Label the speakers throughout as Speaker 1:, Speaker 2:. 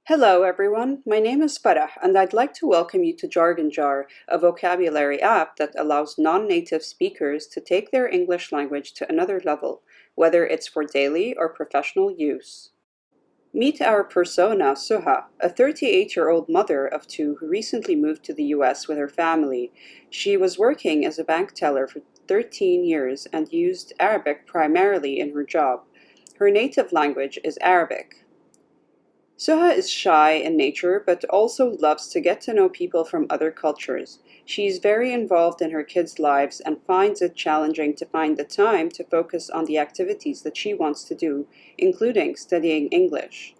Speaker 1: Hello everyone, my name is Farah and I'd like to welcome you to Jargon Jar, a vocabulary app that allows non-native speakers to take their English language to another level, whether it's for daily or professional use. Meet our persona, Suha, a 38-year-old mother of two who recently moved to the US with her family. She was working as a bank teller for 13 years and used Arabic primarily in her job. Her native language is Arabic. Suha is shy in nature but also loves to get to know people from other cultures. She's very involved in her kids' lives and finds it challenging to find the time to focus on the activities that she wants to do, including studying English.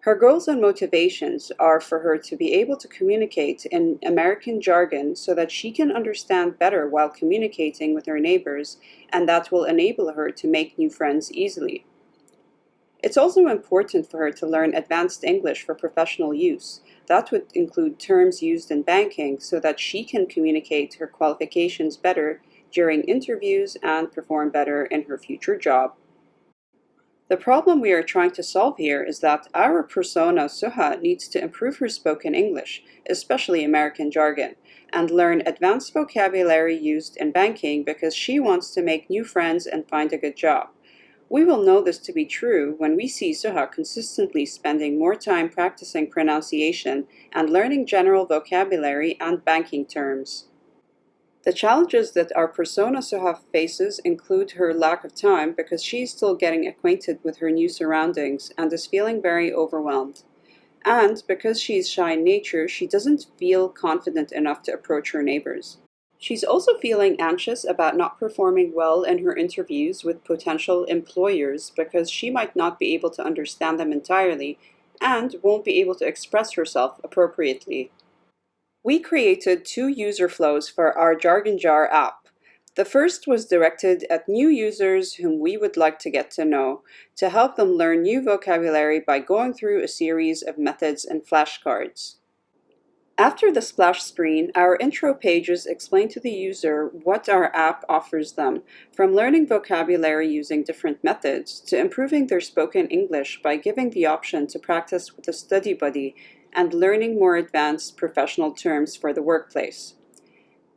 Speaker 1: Her goals and motivations are for her to be able to communicate in American jargon so that she can understand better while communicating with her neighbors, and that will enable her to make new friends easily. It's also important for her to learn advanced English for professional use. That would include terms used in banking so that she can communicate her qualifications better during interviews and perform better in her future job. The problem we are trying to solve here is that our persona Suha needs to improve her spoken English, especially American jargon, and learn advanced vocabulary used in banking because she wants to make new friends and find a good job. We will know this to be true when we see Suha consistently spending more time practicing pronunciation and learning general vocabulary and banking terms. The challenges that our persona Suha faces include her lack of time because she is still getting acquainted with her new surroundings and is feeling very overwhelmed. And because she is shy in nature, she doesn't feel confident enough to approach her neighbors. She's also feeling anxious about not performing well in her interviews with potential employers because she might not be able to understand them entirely and won't be able to express herself appropriately. We created two user flows for our Jargon Jar app. The first was directed at new users whom we would like to get to know, to help them learn new vocabulary by going through a series of methods and flashcards. After the splash screen, our intro pages explain to the user what our app offers them, from learning vocabulary using different methods to improving their spoken English by giving the option to practice with a study buddy and learning more advanced professional terms for the workplace.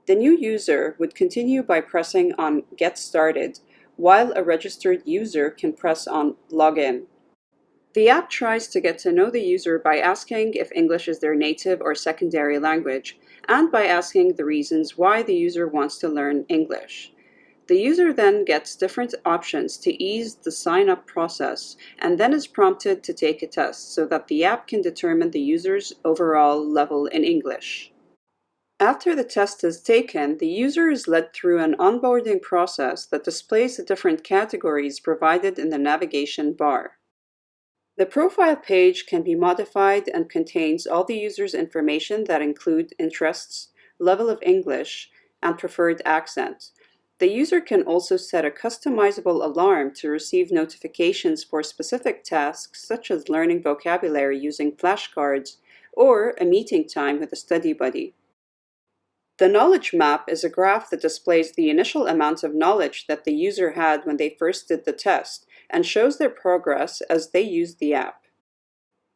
Speaker 1: The new user would continue by pressing on Get Started, while a registered user can press on Login. The app tries to get to know the user by asking if English is their native or secondary language, and by asking the reasons why the user wants to learn English. The user then gets different options to ease the sign-up process, and then is prompted to take a test so that the app can determine the user's overall level in English. After the test is taken, the user is led through an onboarding process that displays the different categories provided in the navigation bar. The profile page can be modified and contains all the user's information that include interests, level of English, and preferred accent. The user can also set a customizable alarm to receive notifications for specific tasks such as learning vocabulary using flashcards or a meeting time with a study buddy. The knowledge map is a graph that displays the initial amount of knowledge that the user had when they first did the test and shows their progress as they use the app.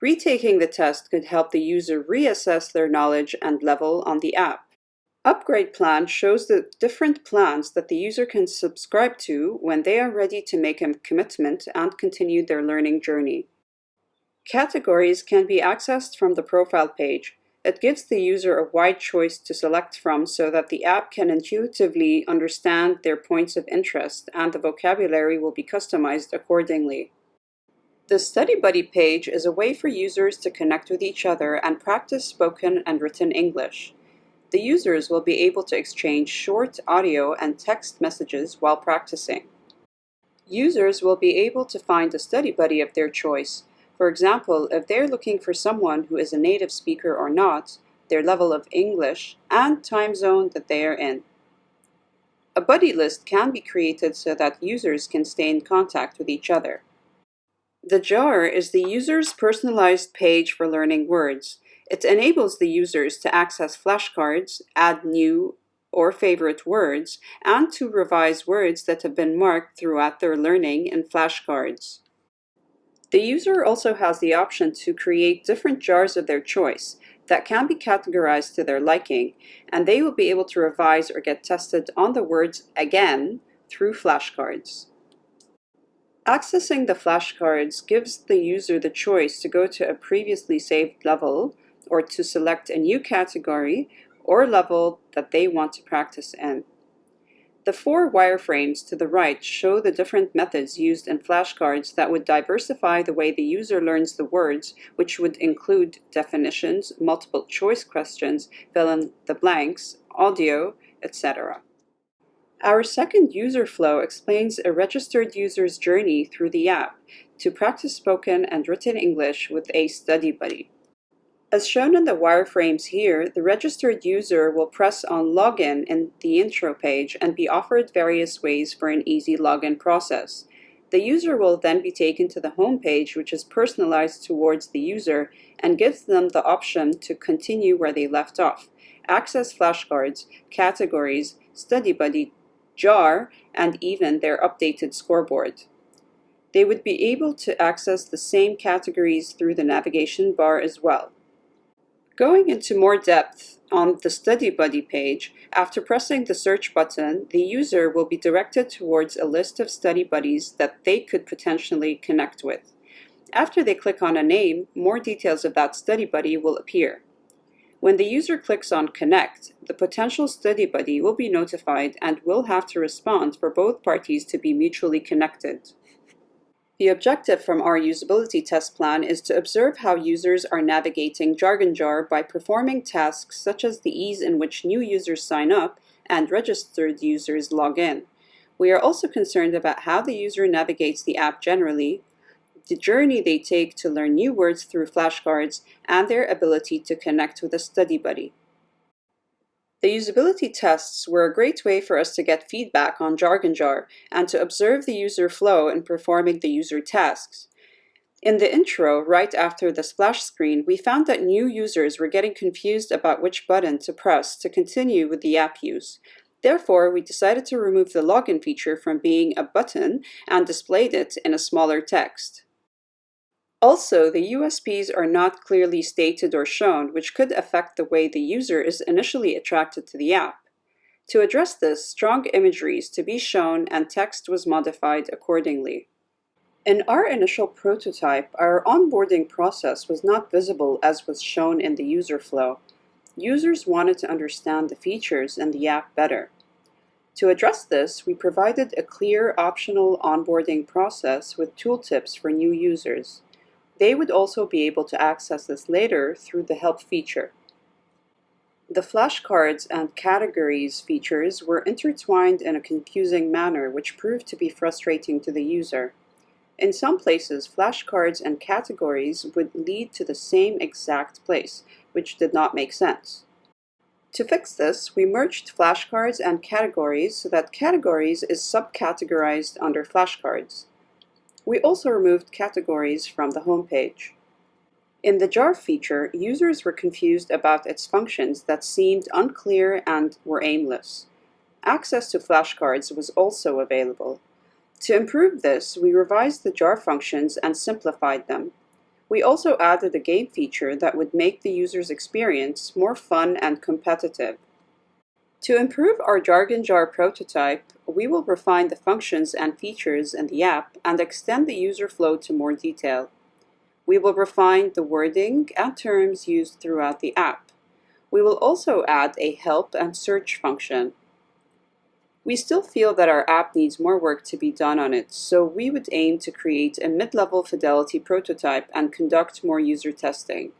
Speaker 1: Retaking the test could help the user reassess their knowledge and level on the app. Upgrade Plan shows the different plans that the user can subscribe to when they are ready to make a commitment and continue their learning journey. Categories can be accessed from the profile page. It gives the user a wide choice to select from so that the app can intuitively understand their points of interest and the vocabulary will be customized accordingly. The Study Buddy page is a way for users to connect with each other and practice spoken and written English. The users will be able to exchange short audio and text messages while practicing. Users will be able to find a study buddy of their choice. For example, if they're looking for someone who is a native speaker or not, their level of English, and time zone that they are in. A buddy list can be created so that users can stay in contact with each other. The jar is the user's personalized page for learning words. It enables the users to access flashcards, add new or favorite words, and to revise words that have been marked throughout their learning in flashcards. The user also has the option to create different jars of their choice that can be categorized to their liking, and they will be able to revise or get tested on the words again through flashcards. Accessing the flashcards gives the user the choice to go to a previously saved level or to select a new category or level that they want to practice in. The 4 wireframes to the right show the different methods used in flashcards that would diversify the way the user learns the words, which would include definitions, multiple choice questions, fill in the blanks, audio, etc. Our second user flow explains a registered user's journey through the app to practice spoken and written English with a study buddy. As shown in the wireframes here, the registered user will press on Login in the intro page and be offered various ways for an easy login process. The user will then be taken to the home page, which is personalized towards the user and gives them the option to continue where they left off, access flashcards, categories, study buddy, jar, and even their updated scoreboard. They would be able to access the same categories through the navigation bar as well. Going into more depth on the Study Buddy page, after pressing the search button, the user will be directed towards a list of study buddies that they could potentially connect with. After they click on a name, more details of that study buddy will appear. When the user clicks on Connect, the potential study buddy will be notified and will have to respond for both parties to be mutually connected. The objective from our usability test plan is to observe how users are navigating Jargon Jar by performing tasks such as the ease in which new users sign up and registered users log in. We are also concerned about how the user navigates the app generally, the journey they take to learn new words through flashcards, and their ability to connect with a study buddy. The usability tests were a great way for us to get feedback on Jargon Jar and to observe the user flow in performing the user tasks. In the intro, right after the splash screen, we found that new users were getting confused about which button to press to continue with the app use. Therefore, we decided to remove the login feature from being a button and displayed it in a smaller text. Also, the USPs are not clearly stated or shown, which could affect the way the user is initially attracted to the app. To address this, strong imagery is to be shown and text was modified accordingly. In our initial prototype, our onboarding process was not visible as was shown in the user flow. Users wanted to understand the features in the app better. To address this, we provided a clear optional onboarding process with tooltips for new users. They would also be able to access this later through the Help feature. The flashcards and categories features were intertwined in a confusing manner, which proved to be frustrating to the user. In some places, flashcards and categories would lead to the same exact place, which did not make sense. To fix this, we merged flashcards and categories so that categories is subcategorized under flashcards. We also removed categories from the home page. In the jar feature, users were confused about its functions that seemed unclear and were aimless. Access to flashcards was also available. To improve this, we revised the jar functions and simplified them. We also added a game feature that would make the user's experience more fun and competitive. To improve our Jargon Jar prototype, we will refine the functions and features in the app and extend the user flow to more detail. We will refine the wording and terms used throughout the app. We will also add a help and search function. We still feel that our app needs more work to be done on it, so we would aim to create a mid-level fidelity prototype and conduct more user testing.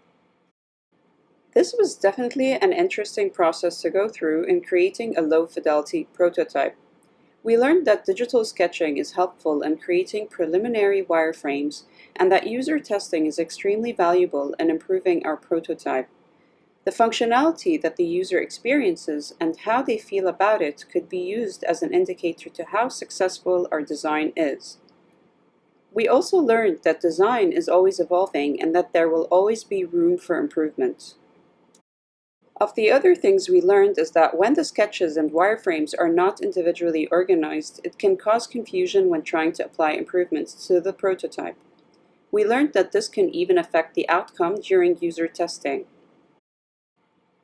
Speaker 1: This was definitely an interesting process to go through in creating a low-fidelity prototype. We learned that digital sketching is helpful in creating preliminary wireframes and that user testing is extremely valuable in improving our prototype. The functionality that the user experiences and how they feel about it could be used as an indicator to how successful our design is. We also learned that design is always evolving and that there will always be room for improvement. Of the other things we learned is that when the sketches and wireframes are not individually organized, it can cause confusion when trying to apply improvements to the prototype. We learned that this can even affect the outcome during user testing.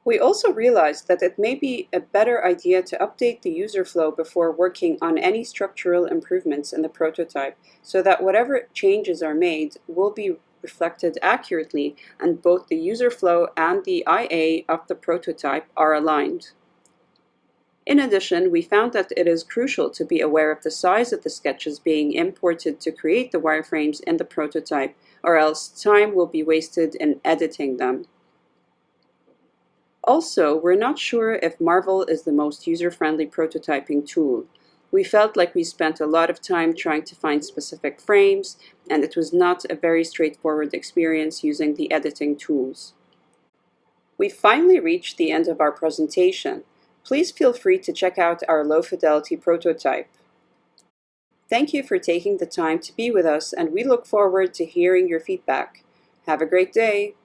Speaker 1: We also realized that it may be a better idea to update the user flow before working on any structural improvements in the prototype, so that whatever changes are made will be reflected accurately and both the user flow and the IA of the prototype are aligned. In addition, we found that it is crucial to be aware of the size of the sketches being imported to create the wireframes in the prototype, or else time will be wasted in editing them. Also, we're not sure if Marvel is the most user-friendly prototyping tool. We felt like we spent a lot of time trying to find specific frames, and it was not a very straightforward experience using the editing tools. We finally reached the end of our presentation. Please feel free to check out our low-fidelity prototype. Thank you for taking the time to be with us, and we look forward to hearing your feedback. Have a great day!